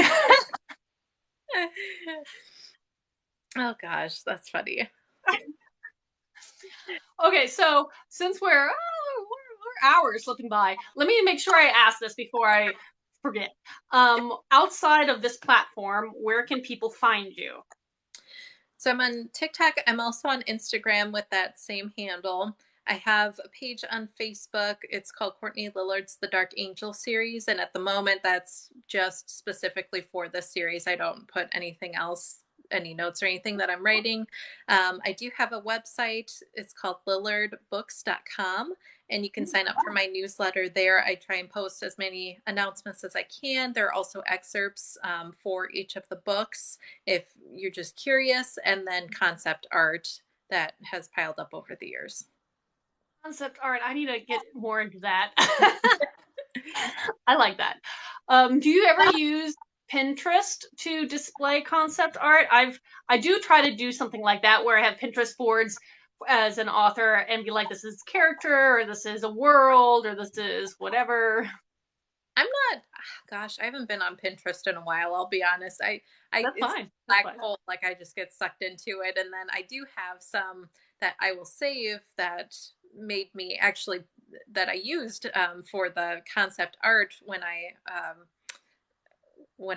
Oh gosh, that's funny. Okay, so since we're hours slipping by, let me make sure I ask this before I forget. Outside of this platform, where can people find you? So I'm on TikTok. I'm also on Instagram with that same handle. I have a page on Facebook. It's called Courtney Lillard's The Dark Angel series. And at the moment, that's just specifically for this series. I don't put anything else, any notes or anything that I'm writing. I do have a website. It's called lillardbooks.com. And you can sign up for my newsletter there. I try and post as many announcements as I can. There are also excerpts for each of the books if you're just curious, and then concept art that has piled up over the years. Concept art. I need to get more into that. I like that. Do you ever use Pinterest to display concept art? I do try to do something like that where I have Pinterest boards as an author and be like, this is character, or this is a world, or this is whatever. I'm not, gosh, I haven't been on Pinterest in a while, I'll be honest. That's It's fine. That's black fine. hole, like I just get sucked into it. And then I do have some that I will save that made me actually, that I used for the concept art when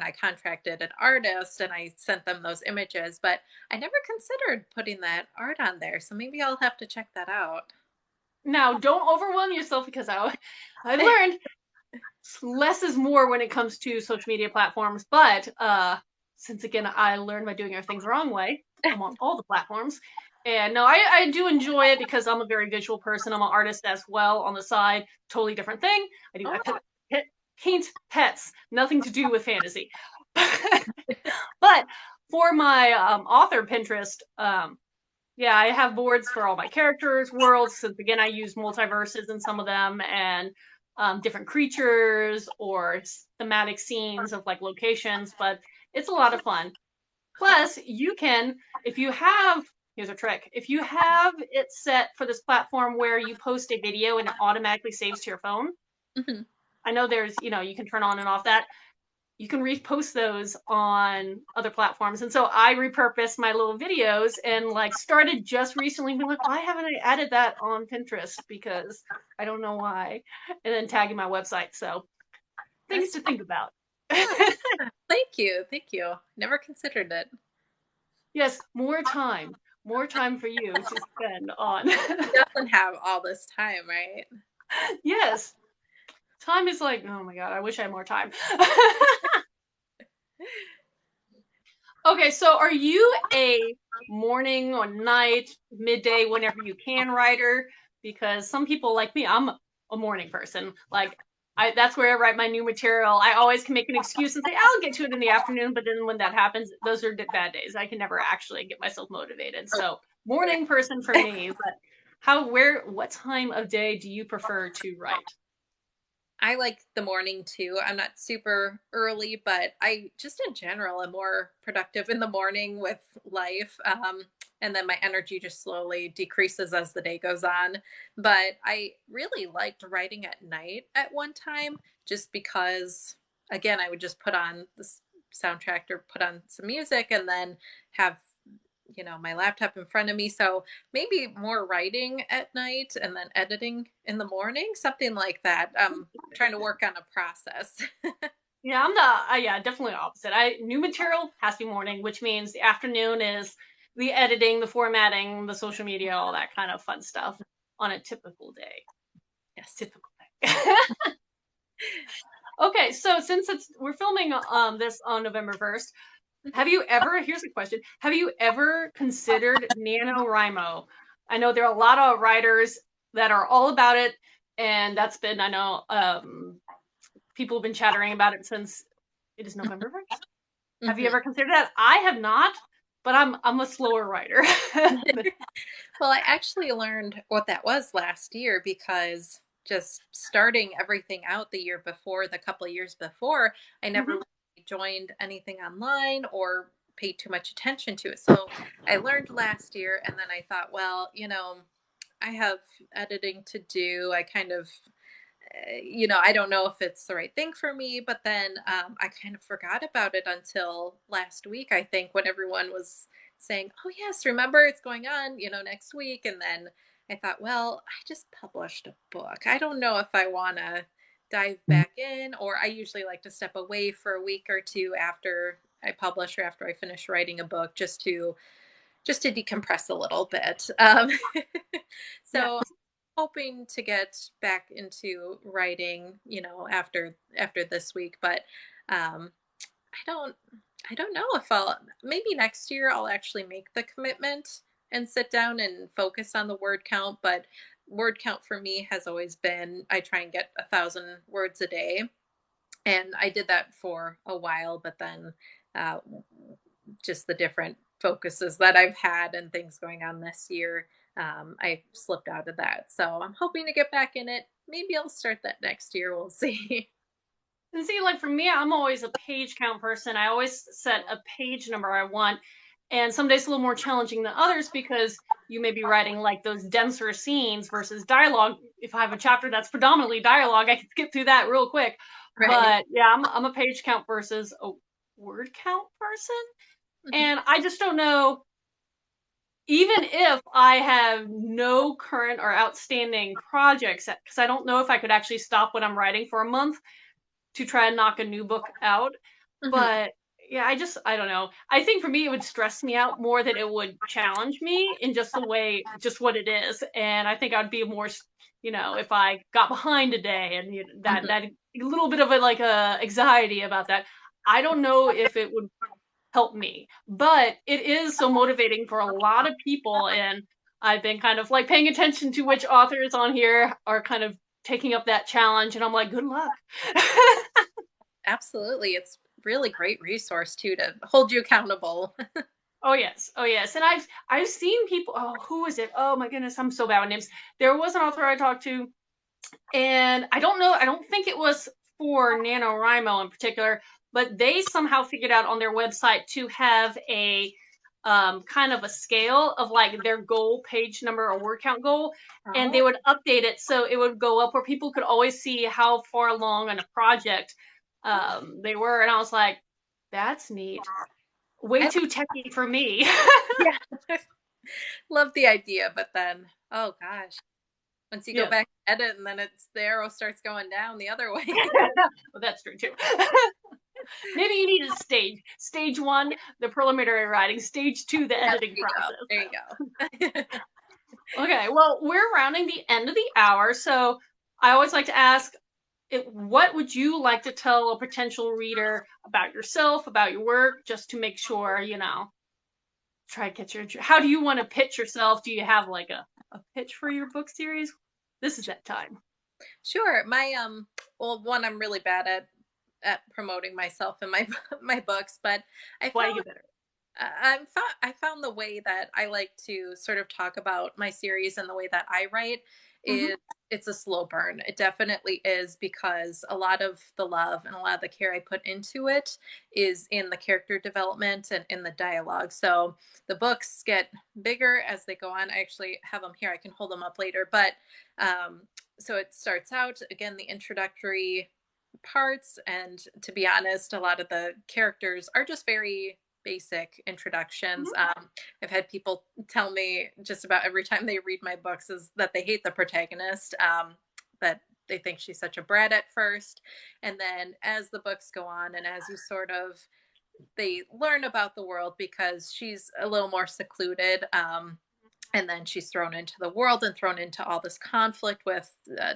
I contracted an artist and I sent them those images, but I never considered putting that art on there. So maybe I'll have to check that out. Now, don't overwhelm yourself, because I've learned less is more when it comes to social media platforms. But since again, I learned by doing everything the wrong way, I'm on all the platforms. And no, I do enjoy it because I'm a very visual person. I'm an artist as well on the side. Totally different thing. I Oh, paint pets, nothing to do with fantasy. But for my author Pinterest, yeah, I have boards for all my characters, worlds, since again I use multiverses in some of them, and different creatures or thematic scenes of like locations, but it's a lot of fun. Plus, you can, if you have, here's a trick, if you have it set for this platform where you post a video and it automatically saves to your phone, mhm. I know there's, you can turn on and off that. You can repost those on other platforms. And so I repurposed my little videos and like started just recently being like, why haven't I added that on Pinterest? Because I don't know why. And then tagging my website. So things That's to think about. Thank you. Thank you. Never considered it. Yes, more time. More time for you to spend on. Doesn't have all this time, right? Yes. Time is like, oh my God, I wish I had more time. Okay, so are you a morning or night, midday, whenever you can writer? Because some people like me, I'm a morning person. Like that's where I write my new material. I always can make an excuse and say I'll get to it in the afternoon, but then when that happens, those are bad days. I can never actually get myself motivated. So morning person for me. But what time of day do you prefer to write? I like the morning too. I'm not super early, but I just in general am more productive in the morning with life. And then my energy just slowly decreases as the day goes on. But I really liked writing at night at one time just because, again, I would just put on this soundtrack or put on some music and then have my laptop in front of me. So maybe more writing at night and then editing in the morning, something like that. I'm trying to work on a process. Yeah, yeah, definitely opposite. New material has to be morning, which means the afternoon is the editing, the formatting, the social media, all that kind of fun stuff on a typical day. Yes. Typical day. Okay, so since we're filming this on November 1st, here's a question, have you ever considered NaNoWriMo? I know there are a lot of writers that are all about it, and that's been, I know, people have been chattering about it since it is November 1st. Have you Mm-hmm. ever considered that? I have not, but I'm a slower writer. Well, I actually learned what that was last year because just starting everything out the year before, the couple of years before, I never Mhm. really joined anything online or paid too much attention to it. So I learned last year, and then I thought, well, I have editing to do. I kind of I don't know if it's the right thing for me, but then I kind of forgot about it until last week, I think, when everyone was saying, oh, yes, remember it's going on, next week. And then I thought, well, I just published a book. I don't know if I want to dive back in, or I usually like to step away for a week or two after I publish or after I finish writing a book just to decompress a little bit. Yeah. So hoping to get back into writing, after this week, but um, I don't I don't know if I'll maybe next year I'll actually make the commitment and sit down and focus on the word count. But word count for me has always been I try and get 1,000 words a day, and I did that for a while, but then uh, just the different focuses that I've had and things going on this year, I slipped out of that. So I'm hoping to get back in it. Maybe I'll start that next year. We'll see. And see, like for me, I'm always a page count person. I always set a page number I want. And some days a little more challenging than others because you may be writing like those denser scenes versus dialogue. If I have a chapter that's predominantly dialogue, I can skip through that real quick. Right. But yeah, I'm a page count versus a word count person. Mhm. And I just don't know, even if I have no current or outstanding projects, because I don't know if I could actually stop what I'm writing for a month to try and knock a new book out. Mhm. But yeah, I don't know. I think for me, it would stress me out more than it would challenge me in just the way, just what it is. And I think I'd be more, if I got behind a day and Mhm. that a little bit of a like a anxiety about that. I don't know if it would help me, but it is so motivating for a lot of people. And I've been kind of like paying attention to which authors on here are kind of taking up that challenge. And I'm like, good luck. Absolutely. It's really great resource too to hold you accountable. Oh yes, oh yes, and I've seen people. Oh, who is it? Oh my goodness, I'm so bad with names. There was an author I talked to, and I don't know. I don't think it was for NaNoWriMo in particular, but they somehow figured out on their website to have a kind of a scale of like their goal page number or word count goal, and they Oh, would update it so it would go up where people could always see how far along on a project they were, and I was like, that's neat. Way I too techy for me. yeah. Love the idea, but then oh gosh, once you go Yeah. back and edit and then the arrow starts going down the other way. Well, that's true too. Maybe you need a stage. Stage one, the preliminary writing. Stage two, the Yeah, there editing you go. process. There you go. Okay, well, we're rounding the end of the hour, so I always like to ask, what would you like to tell a potential reader about yourself, about your work, just to make sure, try to get your interest. How do you want to pitch yourself? Do you have like a pitch for your book series? This is that time. Sure. My well, one, I'm really bad at promoting myself in my my books, but I Why you found get better? I found the way that I like to sort of talk about my series and the way that I write Mm-hmm. is it's a slow burn. It definitely is because a lot of the love and a lot of the care I put into it is in the character development and in the dialogue. So the books get bigger as they go on. I actually have them here. I can hold them up later. But um, so it starts out again, the introductory parts. And to be honest, a lot of the characters are just very basic introductions. Mm-hmm. I've had people tell me just about every time they read my books is that they hate the protagonist, that they think she's such a brat at first. And then as the books go on and as you sort of they learn about the world because she's a little more secluded. And then she's thrown into the world and thrown into all this conflict with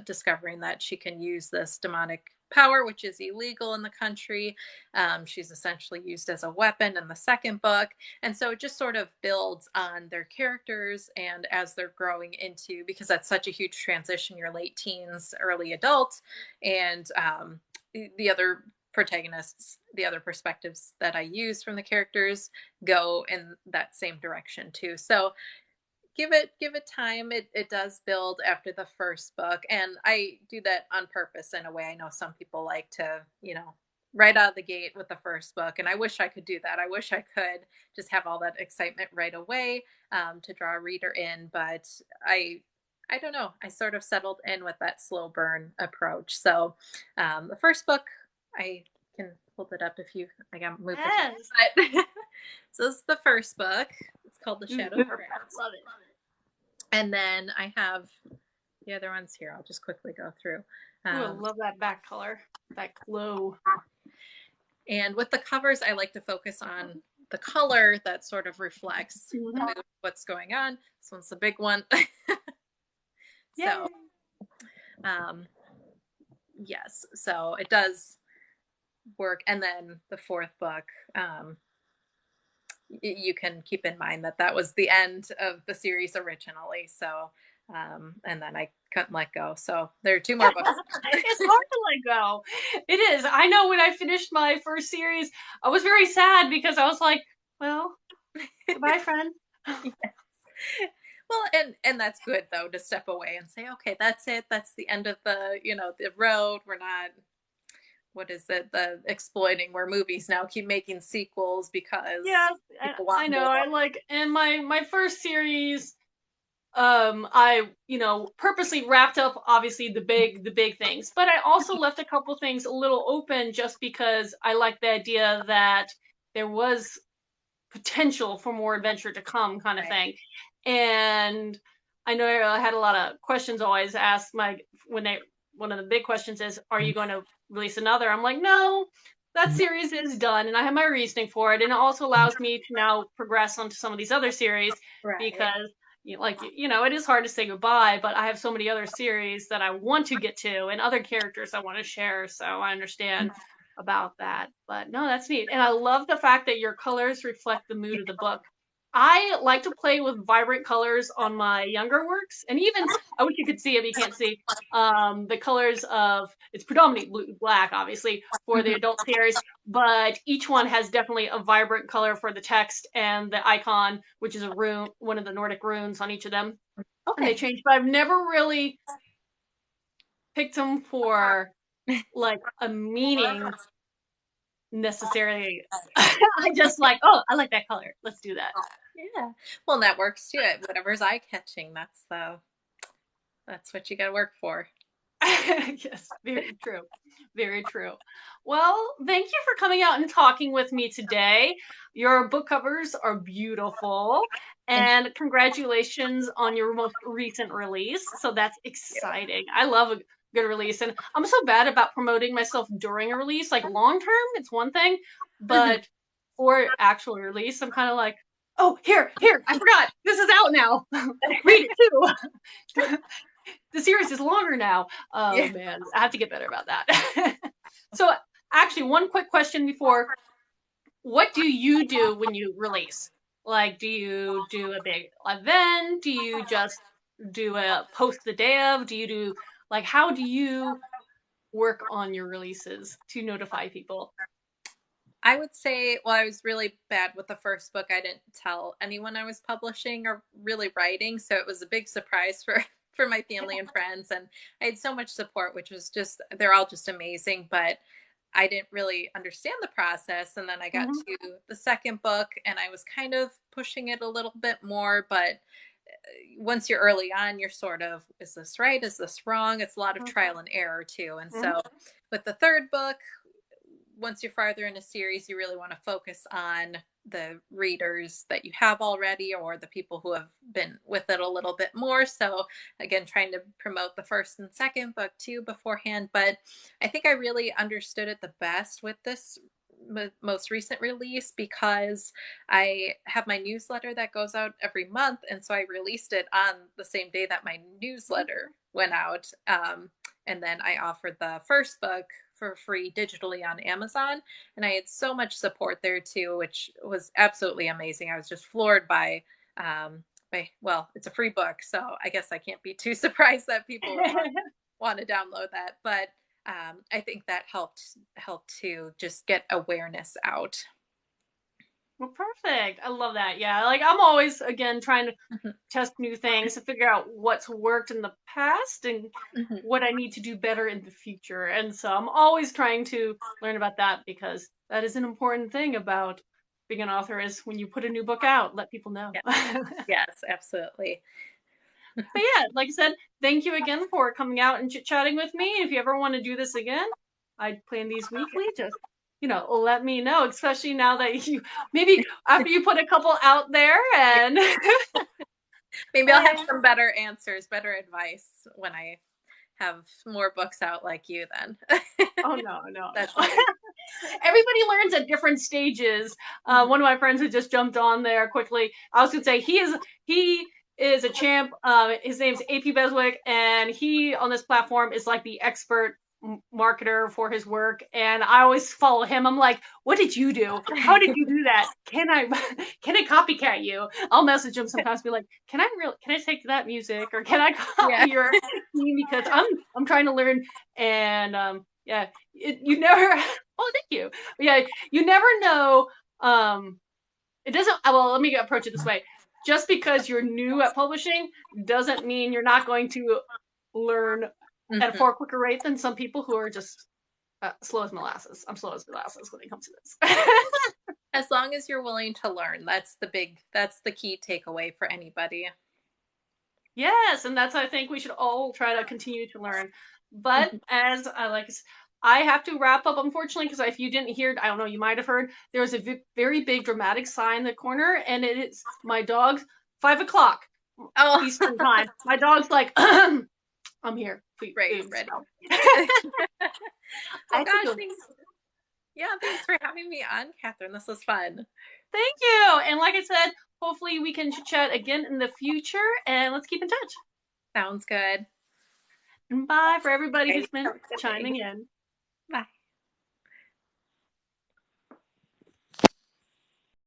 discovering that she can use this demonic power, which is illegal in the country. She's essentially used as a weapon in the second book. And so it just sort of builds on their characters and as they're growing into, because that's such a huge transition, your late teens, early adult. And the other protagonists, the other perspectives that I use from the characters go in that same direction too. So give it time. It does build after the first book, and I do that on purpose in a way. I know some people like to, right out of the gate with the first book, and I wish I could do that. I wish I could just have all that excitement right away, to draw a reader in, but I don't know. I sort of settled in with that slow burn approach. So the first book, I can hold it up if you, I got to move Yes. it. But so this is the first book. It's called The Shadow Prince. Love it. And then I have the other ones here. I'll just quickly go through. Ooh, I love that back color, that glow. And with the covers, I like to focus on the color that sort of reflects what's going on. This one's the big one. So, yes, so it does work. And then the fourth book, you can keep in mind that was the end of the series originally. So, and then I couldn't let go. So there are two more books. It's hard to let go. It is. I know when I finished my first series, I was very sad because I was like, well, goodbye, friend. Yes. Well, and that's good though, to step away and say, okay, that's it. That's the end of the road. We're not, what is it? The exploiting, where movies now keep making sequels because people want I know. more. I like in my first series, I purposely wrapped up obviously the big things, but I also left a couple things a little open just because I like the idea that there was potential for more adventure to come, kind of thing. And I know I had a lot of questions always asked one of the big questions is, are you going to release another? I'm like, no, that series is done, and I have my reasoning for it, and it also allows me to now progress onto some of these other series because it is hard to say goodbye, but I have so many other series that I want to get to and other characters I want to share, so I understand about that. But no, that's neat. And I love the fact that your colors reflect the mood of the book. I like to play with vibrant colors on my younger works, and even I wish you could see it, but you can't see the colors of it's predominantly black, obviously, for the adult series, but each one has definitely a vibrant color for the text and the icon, which is a rune, one of the Nordic runes on each of them. Okay. And they change, but I've never really picked them for like a meaning necessarily. I just like, oh, I like that color. Let's do that. Yeah. Well, that works too. Whatever's eye catching, that's what you got to work for. Yes, very true. Very true. Well, thank you for coming out and talking with me today. Your book covers are beautiful, and congratulations on your most recent release. So that's exciting. I love a good release, and I'm so bad about promoting myself during a release. Like long term, it's one thing, but for actual release, I'm kind of like, oh, here, I forgot. This is out now. Read it too. The series is longer now. Oh man, I have to get better about that. So actually, one quick question before, what do you do when you release? Like, do you do a big event? Do you just do a post the day of? Do you do, like, how do you work on your releases to notify people? I would say, well, I was really bad with the first book. I didn't tell anyone I was publishing or really writing, so it was a big surprise for my family and friends, and I had so much support, which was just, they're all just amazing, but I didn't really understand the process. And then I got to the second book and I was kind of pushing it a little bit more, but once you're early on, you're sort of, is this right? Is this wrong? It's a lot of trial and error too. And so with the third book, once you're farther in a series, you really want to focus on the readers that you have already or the people who have been with it a little bit more. So again, trying to promote the first and second book too beforehand. But I think I really understood it the best with this most recent release because I have my newsletter that goes out every month. And so I released it on the same day that my newsletter went out. And then I offered the first book for free digitally on Amazon. And I had so much support there too, which was absolutely amazing. I was just floored by, well, it's a free book, so I guess I can't be too surprised that people want to download that. But I think that helped to just get awareness out. Well, perfect. I love that. Yeah, like I'm always again trying to Mhm, test new things to figure out what's worked in the past and mhm. what I need to do better in the future. And so I'm always trying to learn about that because that is an important thing about being an author is when you put a new book out, let people know. Yeah. But Yes, absolutely. yeah, like I said, thank you again for coming out and chit-chatting with me. If you ever want to do this again, I plan these weekly. Just, let me know, especially now that you maybe after you put a couple out there Yeah. and Maybe I'll have and some better answers, better advice when I have more books out like you then. oh no, no, That's no. funny. Everybody learns at different stages. Mhm. One of my friends had just jumped on there quickly. I was gonna say he is a champ. His name's AP Beswick, and he on this platform is like the expert marketer for his work. And I always follow him. I'm like, what did you do? How did you do that? Can I can I copycat you? I'll message him sometimes, be like, can I take that music or can I copy Yeah. your theme because I'm trying to learn and yeah, you never. Oh, thank you. Yeah, you never know. It doesn't. Well, let me approach it this way. Just because you're new at publishing doesn't mean you're not going to learn at a Mhm. far quicker rate than some people who are just slow as molasses. I'm slow as molasses when it comes to this. As long as you're willing to learn, that's the key takeaway for anybody. Yes, and that's I think we should all try to continue to learn. But Mhm. as I have to wrap up unfortunately because if you didn't hear, I don't know, you might have heard there was a very big dramatic sign in the corner, and it is my dog's 5 o'clock Oh, Eastern time. My dog's like, I'm here, right, food. ready. So I Well, have to gosh, go. thanks. Yeah, thanks for having me on, Catherine. This was fun. Thank you, and like I said, hopefully we can chat again in the future, and let's keep in touch. Sounds good. And bye for everybody Okay, who's been have a good day. chiming in. Bye.